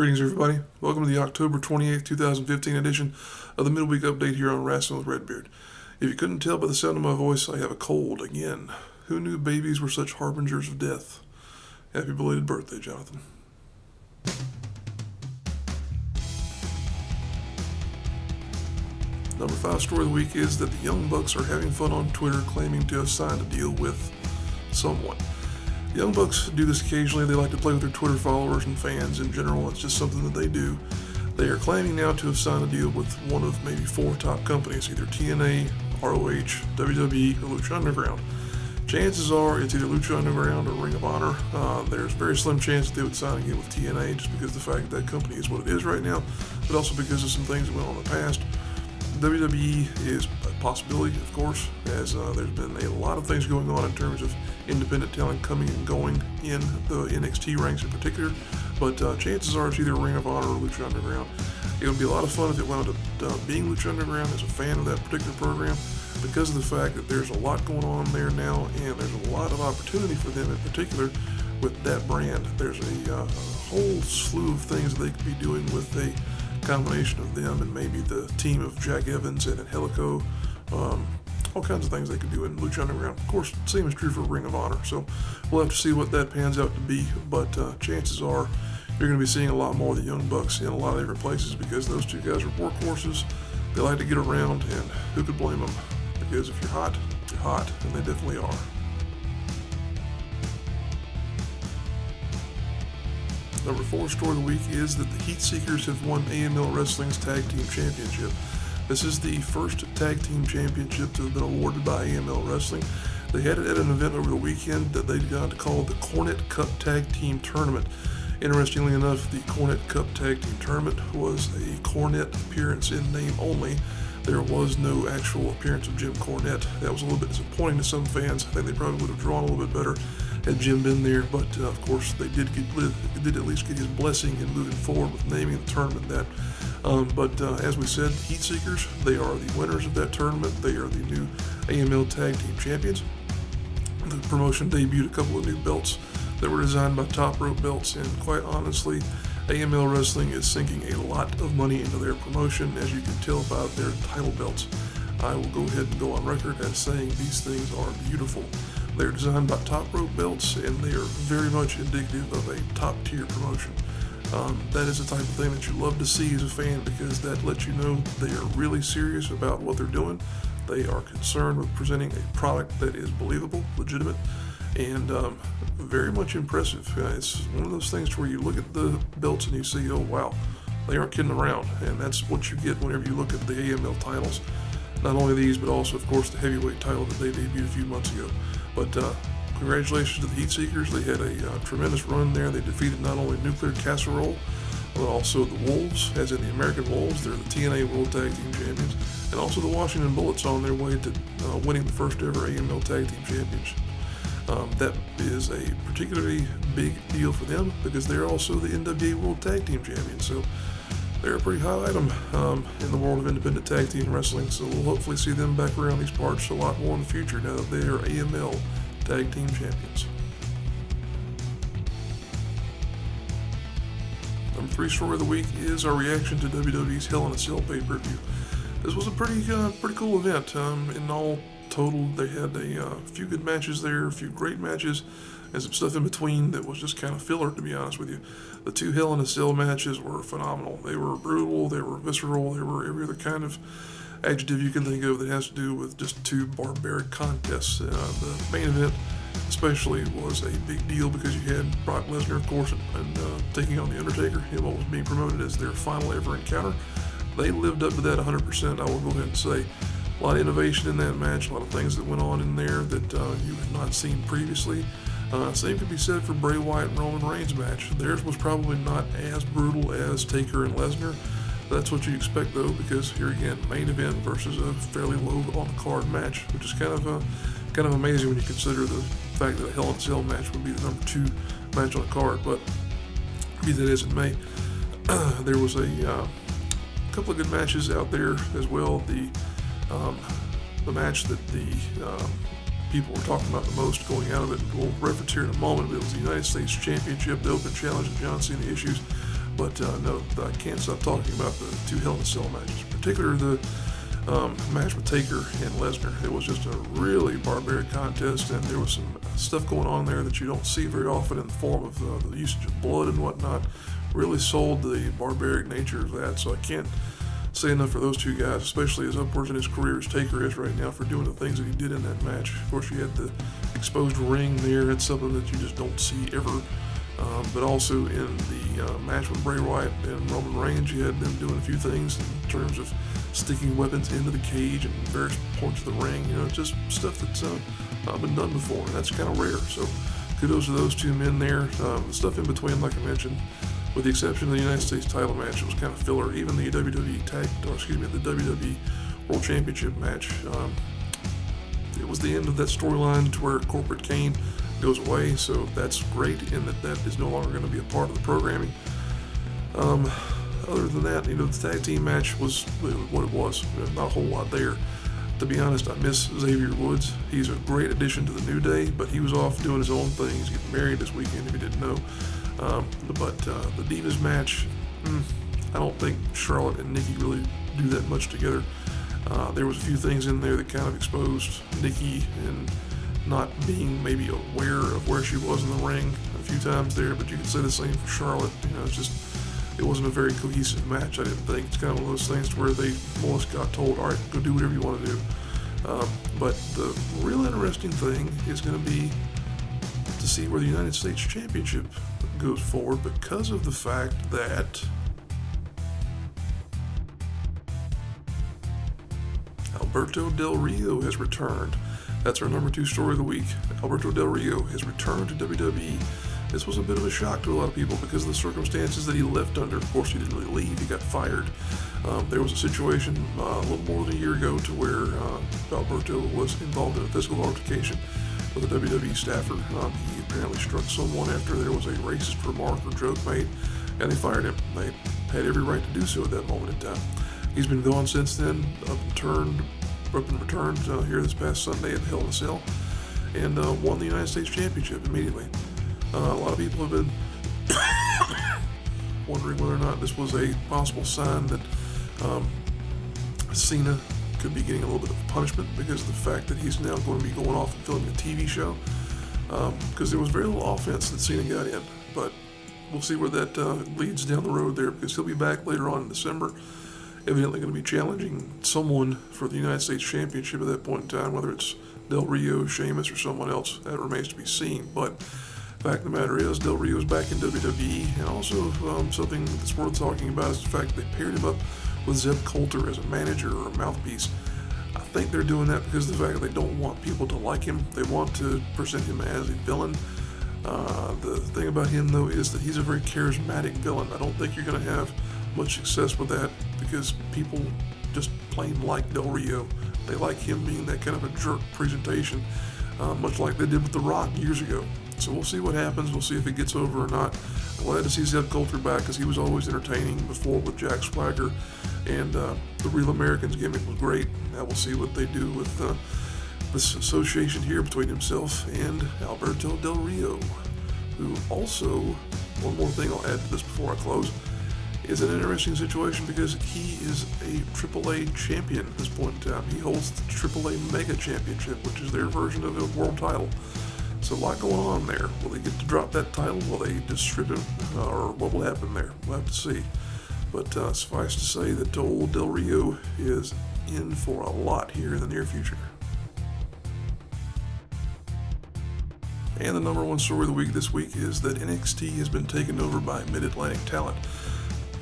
Greetings, everybody. Welcome to the October 28th, 2015 edition of the Midweek Update here on Rasslin with Redbeard. If you couldn't tell by the sound of my voice, I have a cold again. Who knew babies were such harbingers of death? Happy belated birthday, Jonathan. Number 5 story of the week is that the Young Bucks are having fun on Twitter claiming to have signed a deal with someone. The Young Bucks do this occasionally. They like to play with their Twitter followers and fans in general. It's just something that they do. They are claiming now to have signed a deal with one of maybe 4 top companies, either TNA, ROH, WWE, or Lucha Underground. Chances are it's either Lucha Underground or Ring of Honor. There's a very slim chance that they would sign again with TNA just because of the fact that company is what it is right now, but also because of some things that went on in the past. WWE is a possibility, of course, as there's been a lot of things going on in terms of independent talent coming and going in the NXT ranks in particular, but chances are it's either Ring of Honor or Lucha Underground. It would be a lot of fun if it wound up being Lucha Underground as a fan of that particular program, because of the fact that there's a lot going on there now, and there's a lot of opportunity for them in particular with that brand. There's a whole slew of things that they could be doing with a combination of them and maybe the team of Jack Evans and Angelico. All kinds of things they could do in Lucha Underground. Of course, same is true for Ring of Honor, so we'll have to see what that pans out to be, but chances are you're going to be seeing a lot more of the Young Bucks in a lot of different places because those two guys are workhorses. They like to get around, and who could blame them? Because if you're hot, and they definitely are. Number 4 story of the week is that the Heat Seekers have won AML Wrestling's Tag Team Championship. This is the first Tag Team Championship to have been awarded by AML Wrestling. They had it at an event over the weekend that they got to call the Cornet Cup Tag Team Tournament. Interestingly enough, the Cornet Cup Tag Team Tournament was a Cornette appearance in name only. There was no actual appearance of Jim Cornette. That was a little bit disappointing to some fans. I think they probably would have drawn a little bit better had Jim been there, but of course they did at least get his blessing in moving forward with naming the tournament that. But as we said, Heat Seekers, they are the winners of that tournament. They are the new AML Tag Team Champions. The promotion debuted a couple of new belts that were designed by Top Rope Belts, and quite honestly, AML Wrestling is sinking a lot of money into their promotion, as you can tell by their title belts. I will go ahead and go on record as saying these things are beautiful. They're designed by Top Rope Belts, and they are very much indicative of a top-tier promotion. That is the type of thing that you love to see as a fan, because that lets you know they are really serious about what they're doing. They are concerned with presenting a product that is believable, legitimate, and very much impressive. It's one of those things where you look at the belts and you see, oh wow, they aren't kidding around, and that's what you get whenever you look at the AML titles. Not only these, but also, of course, the heavyweight title that they debuted a few months ago. But congratulations to the Heat Seekers. They had a tremendous run there. They defeated not only Nuclear Casserole, but also the Wolves, as in the American Wolves. They're the TNA World Tag Team Champions. And also the Washington Bullets on their way to winning the first ever AML Tag Team Championship. That is a particularly big deal for them because they're also the NWA World Tag Team Champions. So they're a pretty high item in the world of independent tag team wrestling, so we'll hopefully see them back around these parts a lot more in the future now that they are AML Tag Team Champions. Number 3 story of the week is our reaction to WWE's Hell in a Cell pay-per-view. This was a pretty cool event. In all total, they had a few good matches there, a few great matches, and some stuff in between that was just kind of filler, to be honest with you. The 2 Hell in a Cell matches were phenomenal. They were brutal, they were visceral, they were every other kind of adjective you can think of that has to do with just 2 barbaric contests. The main event especially was a big deal because you had Brock Lesnar, of course, and taking on The Undertaker in what was being promoted as their final ever encounter. They lived up to that 100%, I will go ahead and say. A lot of innovation in that match, a lot of things that went on in there that you had not seen previously. Same could be said for Bray Wyatt and Roman Reigns' match. Theirs was probably not as brutal as Taker and Lesnar. That's what you expect, though, because here again, main event versus a fairly low on the card match, which is kind of amazing when you consider the fact that a Hell in a Cell match would be the number 2 match on the card. But be that as it may, there was a couple of good matches out there as well. The match that the people were talking about the most going out of it, we'll reference here in a moment, but it was the United States Championship, the Open Challenge, and John Cena issues. But no, I can't stop talking about the two Hell in a Cell matches, particularly the match with Taker and Lesnar. It was just a really barbaric contest, and there was some stuff going on there that you don't see very often in the form of the usage of blood and whatnot. Really sold the barbaric nature of that, so I can't say enough for those two guys, especially as upwards in his career as Taker is right now, for doing the things that he did in that match. Of course, you had the exposed ring there. It's something that you just don't see ever. But also in the match with Bray Wyatt and Roman Reigns, you had them doing a few things in terms of sticking weapons into the cage and various points of the ring. You know, just stuff that's not been done before, and that's kind of rare. So kudos to those two men there. The stuff in between, like I mentioned, with the exception of the United States title match, it was kind of filler. Even the the WWE World Championship match, it was the end of that storyline to where Corporate Kane goes away, so that's great in that is no longer going to be a part of the programming. Other than that, the tag team match was what it was. Not a whole lot there. To be honest, I miss Xavier Woods. He's a great addition to the New Day, but he was off doing his own thing. He's getting married this weekend, if you didn't know. But the Divas match, I don't think Charlotte and Nikki really do that much together. There was a few things in there that kind of exposed Nikki and not being maybe aware of where she was in the ring a few times there, but you could say the same for Charlotte. It wasn't a very cohesive match, I didn't think. It's kind of one of those things where they more or less got told, all right, go do whatever you want to do. But the real interesting thing is going to be to see where the United States Championship goes forward, because of the fact that Alberto Del Rio has returned. That's our number 2 story of the week. Alberto Del Rio has returned to WWE. This was a bit of a shock to a lot of people because of the circumstances that he left under. Of course, he didn't really leave. He got fired. There was a situation a little more than a year ago to where Alberto was involved in a physical altercation with a WWE staffer. He apparently struck someone after there was a racist remark or joke made, and they fired him. They had every right to do so at that moment in time. He's been gone since then, up and returned here this past Sunday at the Hell in a Cell, and won the United States Championship immediately. A lot of people have been wondering whether or not this was a possible sign that Cena could be getting a little bit of punishment because of the fact that he's now going to be going off and filming a TV show, because there was very little offense that Cena got in, but we'll see where that leads down the road there, because he'll be back later on in December, evidently going to be challenging someone for the United States Championship at that point in time, whether it's Del Rio, Sheamus, or someone else. That remains to be seen, but fact of the matter is, Del Rio's back in WWE, and also something that's worth talking about is the fact that they paired him up with Zeb Coulter as a manager or a mouthpiece. I think they're doing that because of the fact that they don't want people to like him. They want to present him as a villain. The thing about him, though, is that he's a very charismatic villain. I don't think you're going to have much success with that because people just plain like Del Rio. They like him being that kind of a jerk presentation, much like they did with The Rock years ago. So we'll see what happens. We'll see if it gets over or not. I'm glad to see Zeb Coulter back because he was always entertaining before with Jack Swagger, and the Real Americans gimmick was great. Now we'll see what they do with this association here between himself and Alberto Del Rio, who also, one more thing I'll add to this before I close, is an interesting situation because he is a AAA champion at this point in time. He holds the AAA Mega Championship, which is their version of a world title. So a lot going on there. Will they get to drop that title? Will they just strip him? Or what will happen there? We'll have to see. But suffice to say that old Del Rio is in for a lot here in the near future. And the number 1 story of the week this week is that NXT has been taken over by MidAtlantic Talent.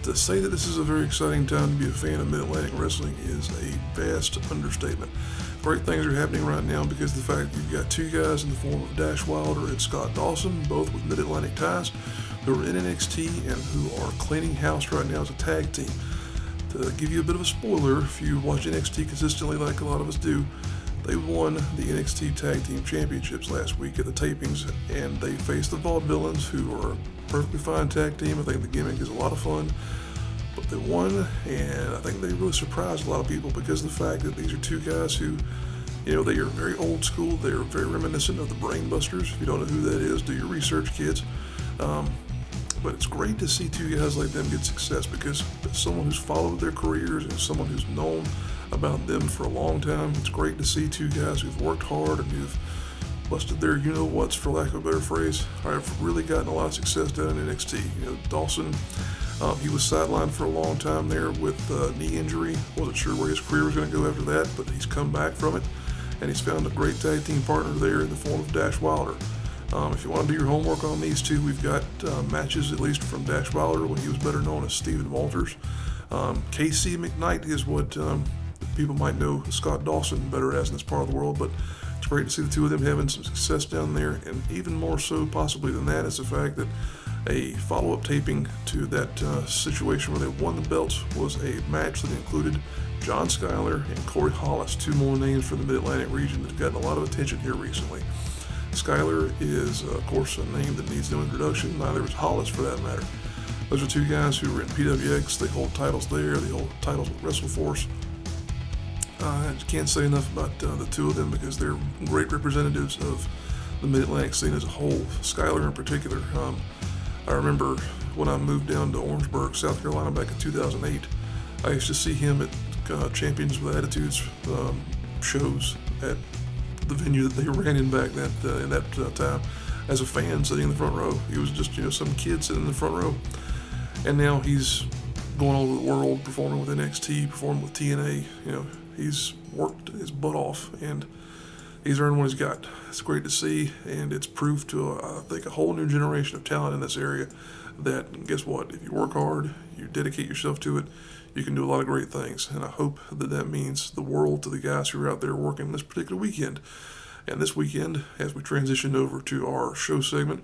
To say that this is a very exciting time to be a fan of Mid-Atlantic Wrestling is a vast understatement. Great things are happening right now because of the fact that you've got 2 guys in the form of Dash Wilder and Scott Dawson, both with Mid-Atlantic ties, who are in NXT and who are cleaning house right now as a tag team. To give you a bit of a spoiler, if you watch NXT consistently like a lot of us do, they won the NXT Tag Team Championships last week at the tapings, and they faced the Vaudevillains, who are a perfectly fine tag team. I think the gimmick is a lot of fun, but they won, and I think they really surprised a lot of people because of the fact that these are 2 guys who, they are very old school. They are very reminiscent of the Brainbusters. If you don't know who that is, do your research, kids. But it's great to see two guys like them get success, because as someone who's followed their careers and someone who's known about them for a long time, it's great to see two guys who've worked hard and who've busted their you-know-whats, for lack of a better phrase. I've really gotten a lot of success down in NXT. Dawson, he was sidelined for a long time there with knee injury. Wasn't sure where his career was going to go after that, but he's come back from it, and he's found a great tag team partner there in the form of Dash Wilder. If you want to do your homework on these two, we've got matches, at least from Dash Wilder when he was better known as Stephen Walters. KC McKnight is what people might know Scott Dawson better as in this part of the world, but it's great to see the two of them having some success down there. And even more so possibly than that is the fact that a follow-up taping to that situation where they won the belts was a match that included John Skyler and Corey Hollis, two more names from the Mid-Atlantic region that have gotten a lot of attention here recently. Skyler is, of course, a name that needs no introduction. Neither is Hollis, for that matter. Those are two guys who were in PWX. They hold titles there. They hold titles with WrestleForce. I can't say enough about the two of them because they're great representatives of the Mid-Atlantic scene as a whole. Skyler in particular. I remember when I moved down to Orangeburg, South Carolina back in 2008, I used to see him at Champions with Attitudes shows at the venue that they ran in back in that time as a fan sitting in the front row. He was just some kid sitting in the front row, and now he's going all over the world performing with NXT, performing with TNA. He's worked his butt off and he's earned what he's got. It's great to see, and it's proof to I think a whole new generation of talent in this area that, guess what, if you work hard, you dedicate yourself to it, you can do a lot of great things. And I hope that means the world to the guys who are out there working this particular weekend. And this weekend, as we transition over to our show segment,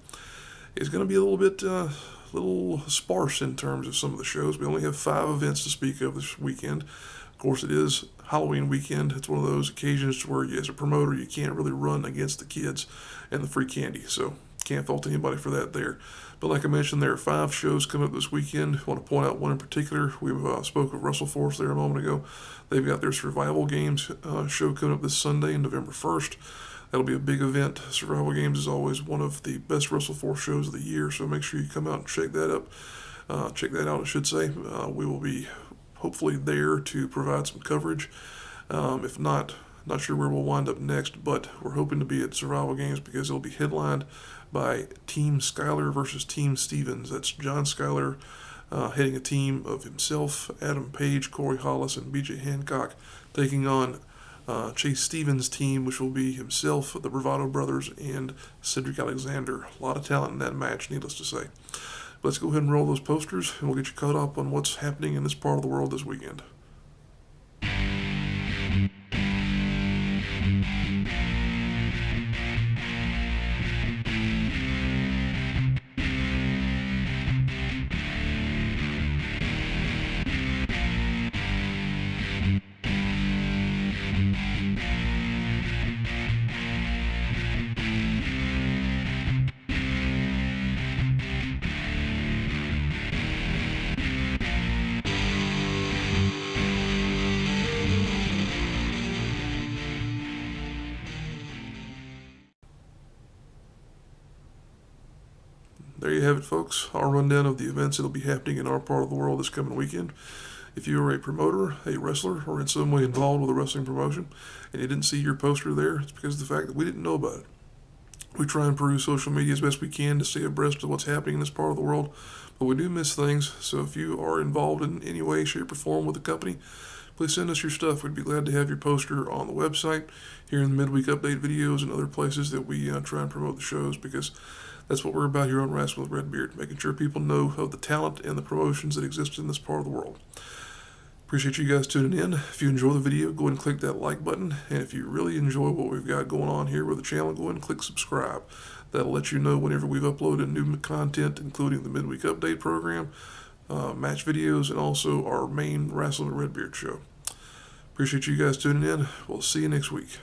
is going to be a little sparse in terms of some of the shows. We only have 5 events to speak of this weekend. Of course, it is Halloween weekend. It's one of those occasions where, as a promoter, you can't really run against the kids and the free candy. So can't fault anybody for that there. But like I mentioned, there are 5 shows coming up this weekend. I want to point out one in particular. We spoke of WrestleForce there a moment ago. They've got their Survival Games show coming up this Sunday, November 1st. That'll be a big event. Survival Games is always one of the best WrestleForce shows of the year, so make sure you come out and check that out. I should say. We will be hopefully there to provide some coverage. If not sure where we'll wind up next, but we're hoping to be at Survival Games because it'll be headlined by Team Skyler versus Team Stevens. That's John Skyler heading a team of himself, Adam Page, Corey Hollis, and BJ Hancock, taking on Chase Stevens' team, which will be himself, the Bravado Brothers, and Cedric Alexander. A lot of talent in that match, needless to say. Let's go ahead and roll those posters, and we'll get you caught up on what's happening in this part of the world this weekend. There you have it, folks. Our rundown of the events that will be happening in our part of the world this coming weekend. If you are a promoter, a wrestler, or in some way involved with a wrestling promotion, and you didn't see your poster there, it's because of the fact that we didn't know about it. We try and peruse social media as best we can to stay abreast of what's happening in this part of the world, but we do miss things. So if you are involved in any way, shape, or form with the company, please send us your stuff. We'd be glad to have your poster on the website, here in the midweek update videos, and other places that we try and promote the shows, because that's what we're about here on Rasslin with Redbeard, making sure people know of the talent and the promotions that exist in this part of the world. Appreciate you guys tuning in. If you enjoy the video, go ahead and click that like button. And if you really enjoy what we've got going on here with the channel, go ahead and click subscribe. That'll let you know whenever we've uploaded new content, including the midweek update program, match videos, and also our main Rasslin with Redbeard show. Appreciate you guys tuning in. We'll see you next week.